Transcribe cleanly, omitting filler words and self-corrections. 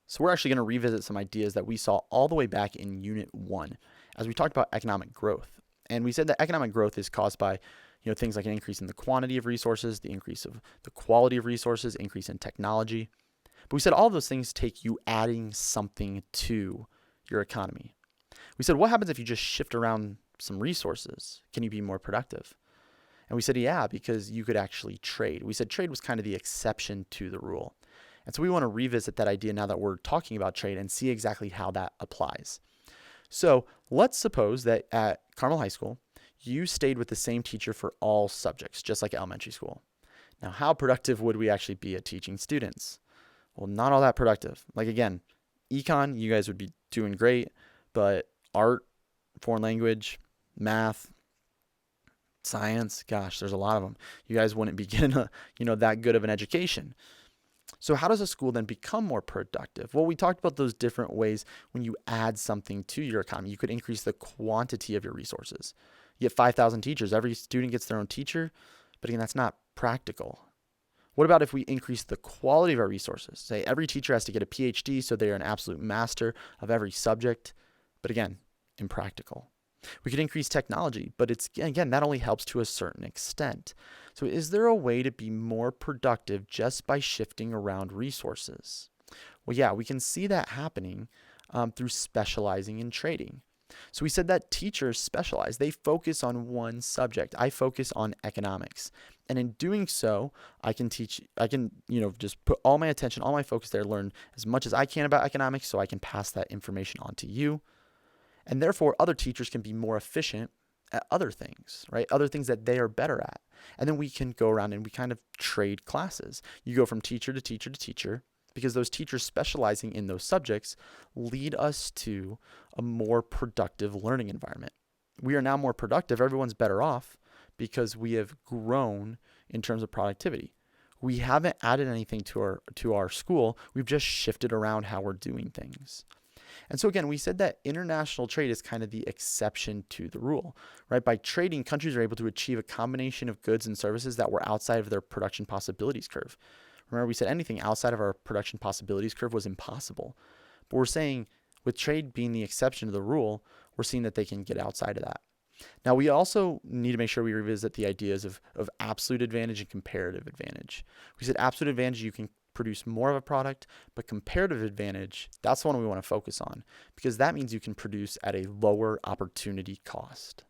So we're actually going to revisit some ideas that we saw all the way back in Unit 1 as we talked about economic growth. And we said that economic growth is caused by things like an increase in the quantity of resources, the increase of the quality of resources, increase in technology. But we said all of those things take you adding something to your economy. We said, what happens if you just shift around some resources? Can you be more productive? And we said, yeah, because you could actually trade. We said trade was kind of the exception to the rule. And so we want to revisit that idea now that we're talking about trade and see exactly how that applies. So let's suppose that at Carmel High School, you stayed with the same teacher for all subjects, just like elementary school. Now, how productive would we actually be at teaching students? Well, not all that productive. Like again, econ, you guys would be doing great, but art, foreign language, math, science, gosh, there's a lot of them. You guys wouldn't be getting that good of an education. So how does a school then become more productive? Well, we talked about those different ways when you add something to your economy. You could increase the quantity of your resources. You get 5,000 teachers. Every student gets their own teacher. But again, that's not practical. What about if we increase the quality of our resources? Say every teacher has to get a PhD, so they are an absolute master of every subject. But again, impractical. We could increase technology, but again, that only helps to a certain extent. So is there a way to be more productive just by shifting around resources? Well, yeah, we can see that happening through specializing in trading. So we said that teachers specialize. They focus on one subject. I focus on economics. And in doing so, I can just put all my attention, all my focus there, learn as much as I can about economics so I can pass that information on to you. And therefore, other teachers can be more efficient at other things, right? Other things that they are better at. And then we can go around and we kind of trade classes. You go from teacher to teacher to teacher because those teachers specializing in those subjects lead us to a more productive learning environment. We are now more productive. Everyone's better off because we have grown in terms of productivity. We haven't added anything to our school. We've just shifted around how we're doing things. And so again, we said that international trade is kind of the exception to the rule, right? By trading, countries are able to achieve a combination of goods and services that were outside of their production possibilities curve. Remember, we said anything outside of our production possibilities curve was impossible. But we're saying with trade being the exception to the rule, we're seeing that they can get outside of that. Now, we also need to make sure we revisit the ideas of absolute advantage and comparative advantage. We said absolute advantage, you can produce more of a product, but comparative advantage, that's the one we want to focus on because that means you can produce at a lower opportunity cost.